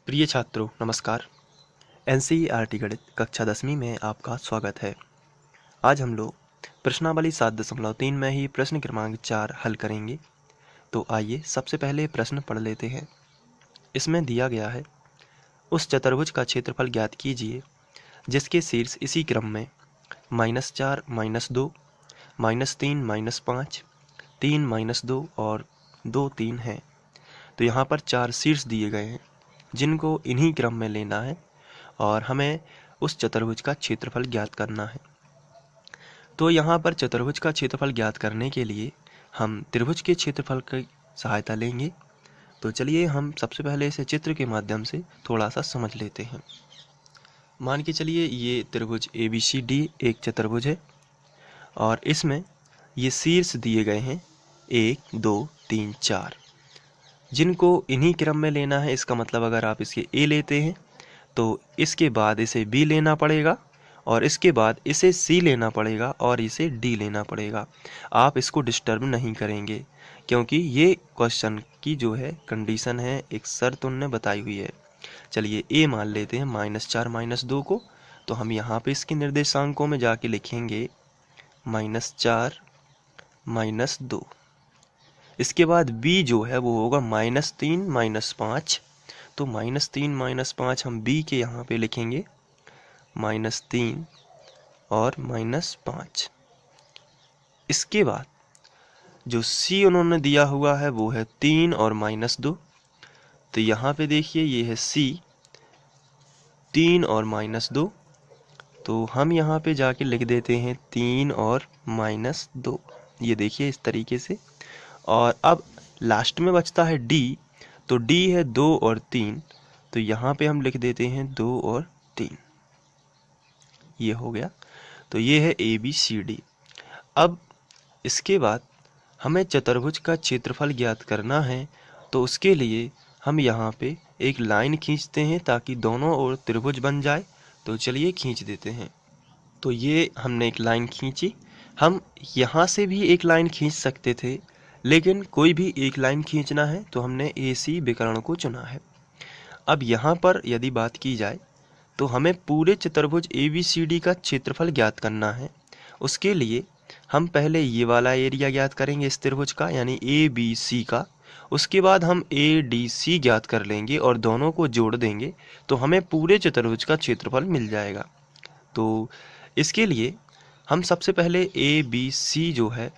प्रिय छात्रों नमस्कार। एनसीईआरटी गणित कक्षा 10वीं में आपका स्वागत है। आज हम लोग प्रश्नावली 7.3 में ही प्रश्न क्रमांक 4 हल करेंगे। तो आइए सबसे पहले प्रश्न पढ़ लेते हैं। इसमें दिया गया है, उस चतुर्भुज का क्षेत्रफल ज्ञात कीजिए जिसके शीर्ष इसी क्रम में -4, -2, -3, -5, 3, -2 और 2, 3 हैं। तो यहाँ पर 4 शीर्ष दिए गए हैं जिनको इन्हीं क्रम में लेना है और हमें उस चतुर्भुज का क्षेत्रफल ज्ञात करना है। तो यहाँ पर चतुर्भुज का क्षेत्रफल ज्ञात करने के लिए हम त्रिभुज के क्षेत्रफल की सहायता लेंगे। तो चलिए हम सबसे पहले इसे चित्र के माध्यम से थोड़ा सा समझ लेते हैं। मान के चलिए ये त्रिभुज ABCD एक चतुर्भुज है और इसमें ये शीर्ष दिए गए हैं 1, 2, 3, 4 जिनको इन्हीं क्रम में लेना है। इसका मतलब अगर आप इसके A लेते हैं तो इसके बाद इसे B लेना पड़ेगा और इसके बाद इसे C लेना पड़ेगा और इसे D लेना पड़ेगा। आप इसको डिस्टर्ब नहीं करेंगे क्योंकि ये क्वेश्चन की जो है कंडीशन है, एक शर्त उन्होंने बताई हुई है। चलिए A मान लेते हैं -4 -2 को। तो हम यहाँ पे इसके निर्देशांकों में जाके लिखेंगे -4 -2। इसके बाद B जो है वो होगा -3 -5। तो -3 -5 हम B के यहाँ पे लिखेंगे -3 और -5। इसके बाद जो C उन्होंने दिया हुआ है वो है 3 और -2। तो यहाँ पे देखिए ये है C 3 और -2। तो हम यहाँ पे जाके लिख देते हैं 3 और -2। ये देखिए इस तरीके से। और अब लास्ट में बचता है D। तो D है 2 और 3। तो यहाँ पे हम लिख देते हैं 2 और 3। ये हो गया। तो ये है ABCD। अब इसके बाद हमें चतुर्भुज का क्षेत्रफल ज्ञात करना है। तो उसके लिए हम यहाँ पे एक लाइन खींचते हैं ताकि दोनों ओर त्रिभुज बन जाए। तो चलिए खींच देते हैं। तो ये हमने एक लाइन खींची। हम यहाँ से भी एक लाइन खींच सकते थे, लेकिन कोई भी एक लाइन खींचना है तो हमने AC विकर्ण को चुना है। अब यहाँ पर यदि बात की जाए तो हमें पूरे चतुर्भुज ABCD का क्षेत्रफल ज्ञात करना है। उसके लिए हम पहले ये वाला एरिया ज्ञात करेंगे इस त्रिभुज का, यानी ABC का। उसके बाद हम ADC ज्ञात कर लेंगे और दोनों को जोड़ देंगे तो हमें पूरे चतुर्भुज का क्षेत्रफल मिल जाएगा। तो इसके लिए हम सबसे पहले ABC जो है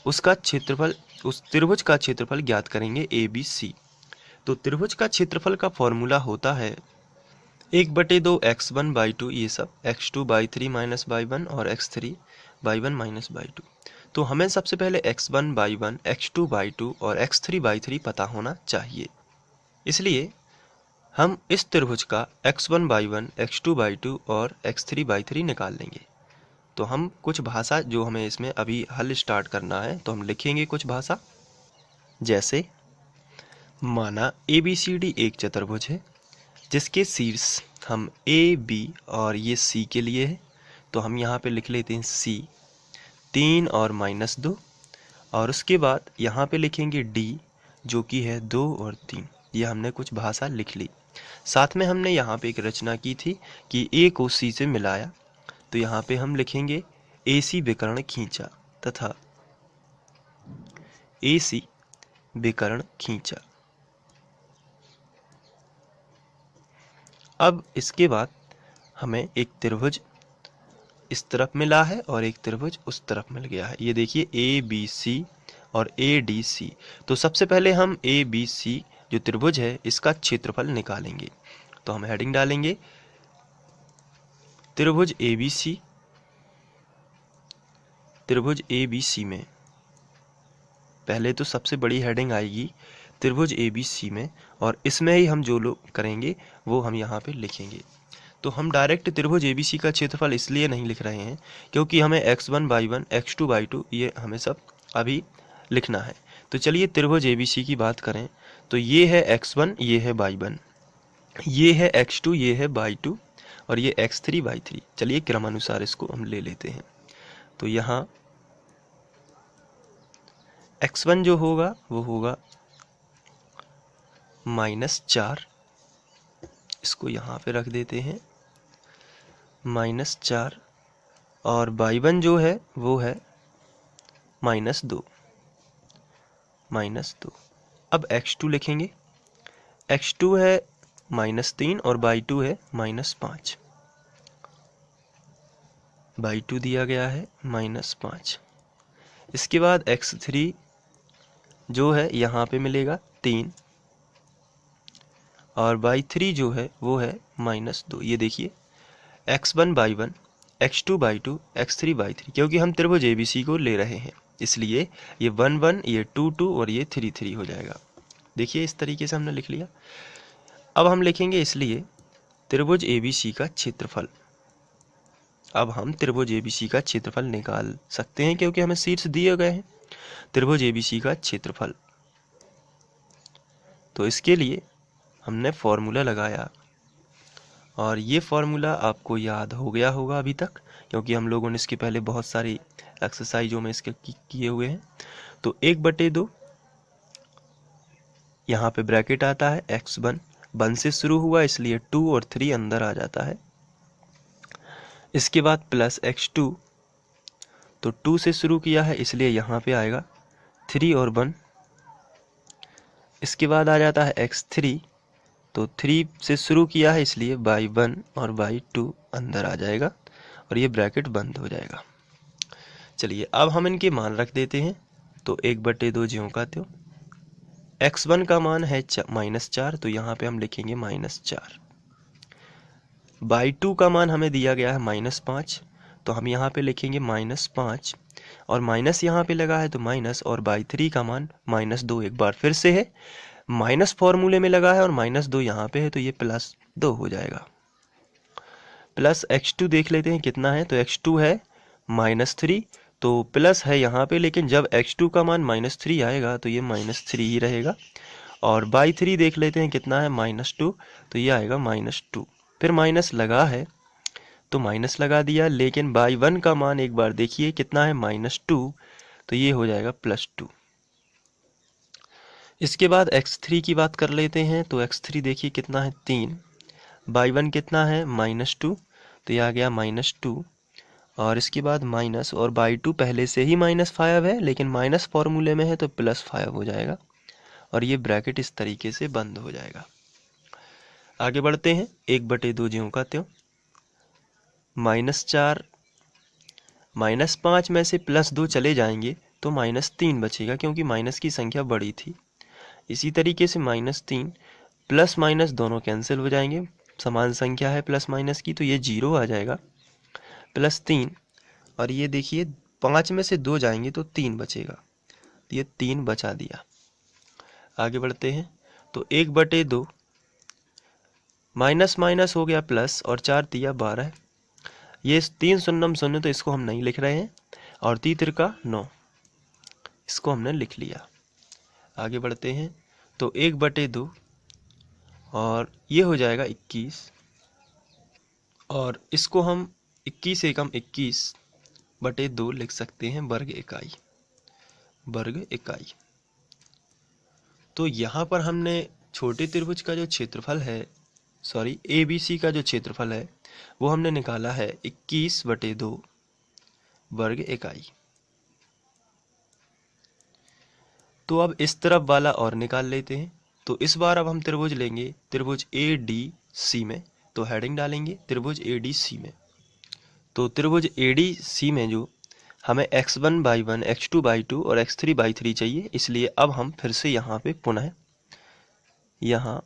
उसका क्षेत्रफल, उस त्रिभुज का क्षेत्रफल ज्ञात करेंगे ABC। तो त्रिभुज का क्षेत्रफल का फॉर्मूला होता है 1/2 x1/2, ये सब x2/3 -y1 और x3/1 -y2। तो हमें सबसे पहले x1/1, x2/2 और x3/3 पता होना चाहिए। इसलिए हम इस त्रिभुज का x1/1, x2/2 और x3/3 निकाल लेंगे। तो हम कुछ भाषा जो हमें इसमें अभी हल स्टार्ट करना है तो हम लिखेंगे कुछ भाषा। जैसे माना ABCD एक चतुर्भुज है जिसके शीर्ष हम A, B और ये C के लिए है। तो हम यहाँ पे लिख लेते हैं C 3 और -2 और उसके बाद यहाँ पे लिखेंगे D जो कि है 2 और 3। ये हमने कुछ भाषा लिख ली। साथ में हमने यहाँ पे एक रचना की थी कि A को C से मिलाया। तो यहाँ पे हम लिखेंगे AC विकर्ण खींचा तथा AC विकर्ण खींचा। अब इसके बाद हमें एक त्रिभुज इस तरफ मिला है और एक त्रिभुज उस तरफ मिल गया है। ये देखिए ABC और ADC। तो सबसे पहले हम ABC जो त्रिभुज है इसका क्षेत्रफल निकालेंगे। तो हम हेडिंग डालेंगे त्रिभुज ABC। त्रिभुज ABC में पहले तो सबसे बड़ी हेडिंग आएगी त्रिभुज ABC में, और इसमें ही हम जो लोग करेंगे वो हम यहाँ पे लिखेंगे। तो हम डायरेक्ट त्रिभुज ABC का क्षेत्रफल इसलिए नहीं लिख रहे हैं क्योंकि हमें x1/1, x2/2 ये हमें सब अभी लिखना है। तो चलिए त्रिभुज ABC की बात करें तो ये है x1, ये है y1, ये है x2, ये है y2 और ये x3/3। चलिए क्रमानुसार इसको हम ले लेते हैं। तो यहाँ x1 जो होगा वो होगा -4 इसको यहाँ पे रख देते हैं -4 और y1 जो है वो है -2। अब x2 लिखेंगे, x2 है -3 और y2 है -5। y2 दिया गया है -5। इसके बाद x3 जो है यहाँ पे मिलेगा 3 और y3 जो है वो है -2। ये देखिए x1 y1, x2 y2, x3 y3, क्योंकि हम त्रिभुज ABC को ले रहे हैं इसलिए ये 1 1, ये 2 2 और ये 3 3 हो जाएगा। देखिए इस तरीके से हमने लिख लिया। अब हम लिखेंगे इसलिए त्रिभुज ABC का क्षेत्रफल। अब हम त्रिभुज ABC का क्षेत्रफल निकाल सकते हैं क्योंकि हमें शीर्ष दिए गए हैं। त्रिभुज ABC का क्षेत्रफल, तो इसके लिए हमने फॉर्मूला लगाया और ये फॉर्मूला आपको याद हो गया होगा अभी तक, क्योंकि हम लोगों ने इसके पहले बहुत सारी एक्सरसाइजों में इसके किए हुए हैं। तो 1/2 यहाँ पे ब्रैकेट आता है, x1 1 से शुरू हुआ इसलिए 2 और 3 अंदर आ जाता है। इसके बाद प्लस x2, तो 2 से शुरू किया है इसलिए यहाँ पे आएगा 3 और 1। इसके बाद आ जाता है x3, तो 3 से शुरू किया है इसलिए y1 और y2 अंदर आ जाएगा और ये ब्रैकेट बंद हो जाएगा। चलिए अब हम इनके मान रख देते हैं। तो 1/2 ज्यों का त्यों। x1 का मान है -4, तो यहाँ पे हम लिखेंगे -4। y2 का मान हमें दिया गया है -5, तो हम यहाँ पे लिखेंगे -5 और माइनस यहाँ पे लगा है तो माइनस, और y3 का मान -2 एक बार फिर से है, माइनस फॉर्मूले में लगा है और -2 यहाँ पे है तो ये +2 हो जाएगा। प्लस x2 देख लेते हैं कितना है, तो x2 है -3, तो प्लस है यहाँ पे, लेकिन जब x2 का मान -3 आएगा तो ये -3 ही रहेगा। और y3 देख लेते हैं कितना है, -2, तो ये आएगा -2। फिर माइनस लगा है तो माइनस लगा दिया, लेकिन y1 का मान एक बार देखिए कितना है, -2, तो ये हो जाएगा +2। इसके बाद x3 की बात कर लेते हैं, तो x3 देखिए कितना है, 3, y1 कितना है -2, तो ये आ गया -2 और इसके बाद माइनस, और y2 पहले से ही -5 है लेकिन माइनस फॉर्मूले में है तो +5 हो जाएगा और ये ब्रैकेट इस तरीके से बंद हो जाएगा। आगे बढ़ते हैं। 1/2 ज्यों का त्यों। -4 -5 में से +2 चले जाएंगे तो -3 बचेगा क्योंकि माइनस की संख्या बड़ी थी। इसी तरीके से -3 प्लस माइनस दोनों कैंसिल हो जाएंगे, समान संख्या है प्लस माइनस की, तो ये 0 आ जाएगा। +3 और ये देखिए 5 में से 2 जाएंगे तो 3 बचेगा, तो ये 3 बचा दिया। आगे बढ़ते हैं। तो 1/2 माइनस माइनस हो गया प्लस और 4 तिया 12, ये 3 शून्यम शून्य तो इसको हम नहीं लिख रहे हैं, और 3 तिरका 9 इसको हमने लिख लिया। आगे बढ़ते हैं। तो 1/2 और ये हो जाएगा 21, और इसको हम 21 एकम 21/2 लिख सकते हैं वर्ग इकाई। तो यहाँ पर हमने छोटे त्रिभुज का जो क्षेत्रफल है, सॉरी ABC का जो क्षेत्रफल है वो हमने निकाला है 21/2 वर्ग इकाई। तो अब इस तरफ वाला और निकाल लेते हैं। तो इस बार अब हम त्रिभुज लेंगे, त्रिभुज ADC में, तो हेडिंग डालेंगे त्रिभुज ADC में। तो त्रिभुज ADC में जो हमें x1 y1, x2 y2 और x3 y3 चाहिए, इसलिए अब हम फिर से यहाँ पे पुनः यहाँ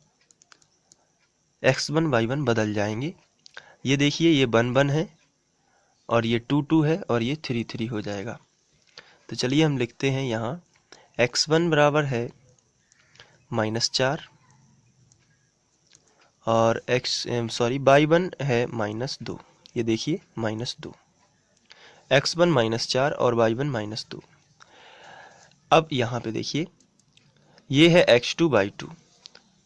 x1 y1 बदल जाएंगे। ये देखिए ये 1 1 है और ये 2 2 है और ये 3 3 हो जाएगा। तो चलिए हम लिखते हैं यहाँ x1 बराबर है -4 और y1 है -2। ये देखिए -2, x1 -4 और y1 -2। अब यहाँ पे देखिए ये है x2 y2,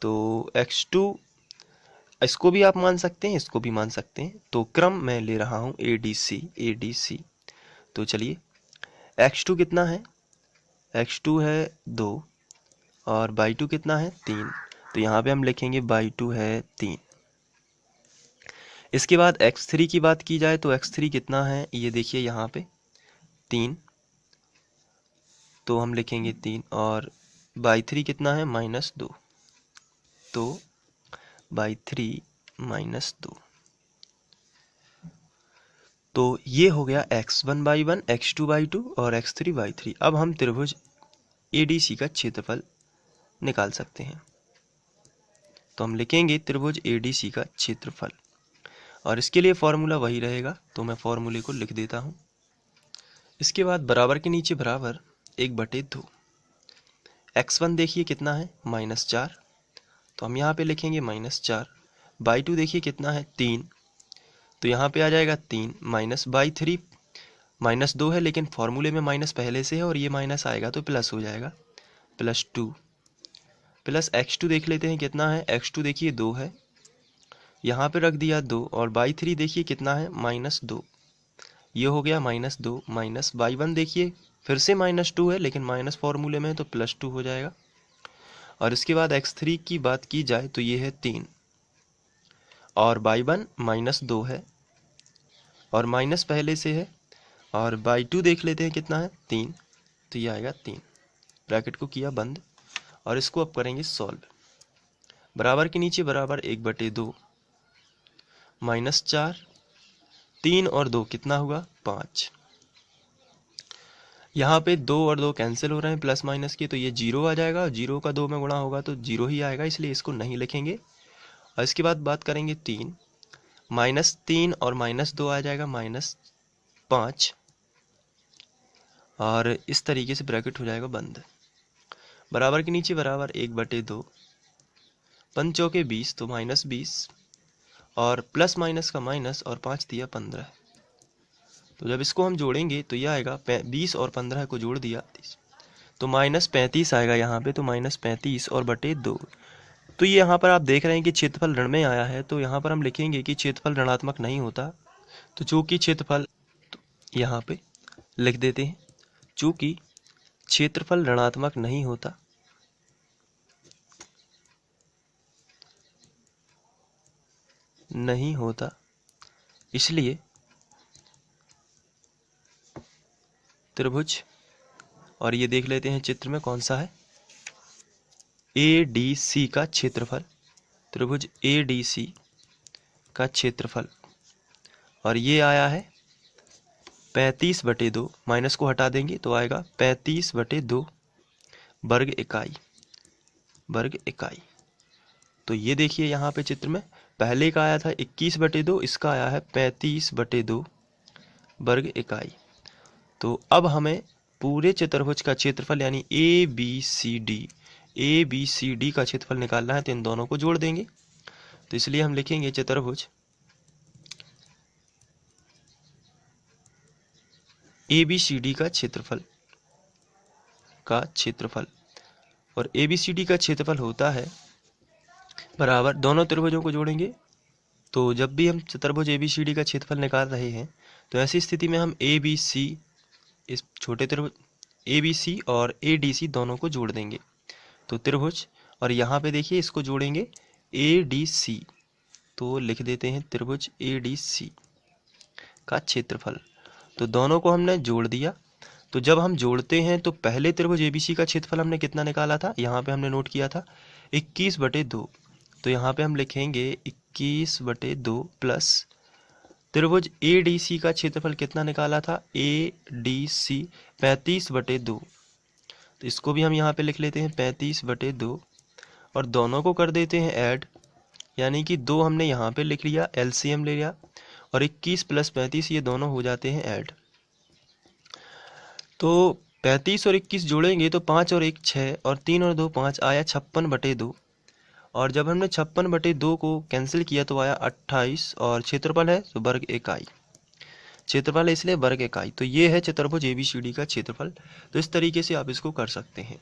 तो x2 इसको भी आप मान सकते हैं, इसको भी मान सकते हैं, तो क्रम मैं ले रहा हूँ ADC। तो चलिए x2 कितना है, x2 है 2 और y2 कितना है 3, तो यहाँ पे हम लिखेंगे y2 है 3। इसके बाद x3 की बात की जाए तो x3 कितना है, ये देखिए यहाँ पे 3, तो हम लिखेंगे 3, और y3 कितना है -2, तो y3 -2। तो ये हो गया x1/1, x2/2 और x3/3। अब हम त्रिभुज ADC का क्षेत्रफल निकाल सकते हैं। तो हम लिखेंगे त्रिभुज ADC का क्षेत्रफल, और इसके लिए फॉर्मूला वही रहेगा, तो मैं फॉर्मूले को लिख देता हूँ। इसके बाद बराबर के नीचे बराबर 1/2। x1 देखिए कितना है -4, तो हम यहाँ पे लिखेंगे -4। y2 देखिए कितना है 3, तो यहाँ पे आ जाएगा 3 माइनस y3 -2 है, लेकिन फॉर्मूले में माइनस पहले से है और ये माइनस आएगा तो प्लस हो जाएगा, +2 प्लस x2 देख लेते हैं कितना है। x2 देखिए 2 है, यहाँ पे रख दिया 2, और y3 देखिए कितना है -2, ये हो गया -2 माइनस y1 देखिए फिर से -2 है, लेकिन माइनस फॉर्मूले में है तो +2 हो जाएगा। और इसके बाद x3 की बात की जाए तो ये है 3, और y1 -2 है और माइनस पहले से है, और y2 देख लेते हैं कितना है 3, तो ये आएगा 3। ब्रैकेट को किया बंद, और इसको अब करेंगे सॉल्व। बराबर के नीचे बराबर 1/2 -4, 3 और 2 कितना हुआ 5। यहाँ पे 2 और 2 कैंसिल हो रहे हैं प्लस माइनस के, तो ये 0 आ जाएगा, और 0 का 2 में गुणा होगा तो 0 ही आएगा, इसलिए इसको नहीं लिखेंगे। और इसके बाद बात करेंगे 3, -3 और -2 आ जाएगा -5, और इस तरीके से ब्रैकेट हो जाएगा बंद। बराबर के नीचे बराबर 1/2, 5 चौके 20 तो -20, और प्लस माइनस का माइनस, और 5 दिया 15। तो जब इसको हम जोड़ेंगे तो यह आएगा 20 और 15 को जोड़ दिया तो -35 आएगा यहाँ पे, तो -35 और बटे 2। तो ये यहाँ पर आप देख रहे हैं कि क्षेत्रफल ऋण में आया है, तो यहाँ पर हम लिखेंगे कि क्षेत्रफल ऋणात्मक नहीं होता। तो चूंकि क्षेत्रफल, तो यहाँ पे लिख देते हैं, चूंकि क्षेत्रफल ऋणात्मक नहीं होता, इसलिए त्रिभुज, और ये देख लेते हैं चित्र में कौन सा है, ADC का क्षेत्रफल, त्रिभुज ADC का क्षेत्रफल, और ये आया है 35/2, माइनस को हटा देंगे तो आएगा 35/2 वर्ग इकाई। तो ये देखिए यहाँ पे चित्र में पहले का आया था 21/2, इसका आया है 35/2 वर्ग इकाई। तो अब हमें पूरे चतुर्भुज का क्षेत्रफल यानी ABCD का क्षेत्रफल निकालना है, तो इन दोनों को जोड़ देंगे। तो इसलिए हम लिखेंगे चतुर्भुज ABCD का क्षेत्रफल, और ABCD का क्षेत्रफल होता है बराबर, दोनों त्रिभुजों को जोड़ेंगे। तो जब भी हम चतुर्भुज ABCD का क्षेत्रफल निकाल रहे हैं, तो ऐसी स्थिति में हम ABC, इस छोटे त्रिभुज ABC और ADC दोनों को जोड़ देंगे, तो त्रिभुज, और यहाँ पे देखिए इसको जोड़ेंगे ADC, तो लिख देते हैं त्रिभुज ADC का क्षेत्रफल। तो दोनों को हमने जोड़ दिया। तो जब हम जोड़ते हैं तो पहले त्रिभुज ABC का क्षेत्रफल हमने कितना निकाला था, यहाँ पे हमने नोट किया था 21/2, तो यहाँ पे हम लिखेंगे 21/2 प्लस त्रिभुज ADC का क्षेत्रफल कितना निकाला था, ADC 35/2, तो इसको भी हम यहाँ पे लिख लेते हैं 35/2, और दोनों को कर देते हैं ऐड, यानी कि 2 हमने यहाँ पे लिख लिया, LCM ले लिया, और 21 + 35 ये दोनों हो जाते हैं ऐड। तो 35 और 21 जोड़ेंगे तो 5 और 1 6, और 3 और 2 5, आया 56/2, और जब हमने 56/2 को कैंसिल किया तो आया 28, और क्षेत्रफल है तो वर्ग इकाई, क्षेत्रफल है इसलिए वर्ग इकाई। तो ये है चतुर्भुज ABCD का क्षेत्रफल। तो इस तरीके से आप इसको कर सकते हैं।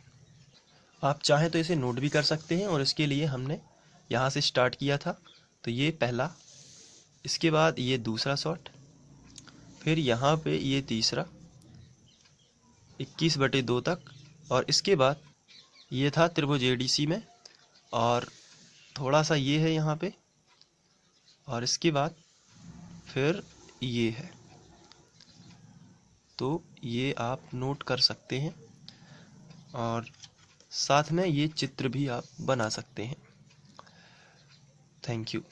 आप चाहें तो इसे नोट भी कर सकते हैं, और इसके लिए हमने यहाँ से स्टार्ट किया था, तो ये पहला, इसके बाद ये दूसरा शॉट, फिर यहाँ पे ये तीसरा 21/2 तक, और इसके बाद ये था त्रिभुज ADC में, और थोड़ा सा ये है यहाँ पे, और इसके बाद फिर ये है। तो ये आप नोट कर सकते हैं और साथ में ये चित्र भी आप बना सकते हैं। Thank you.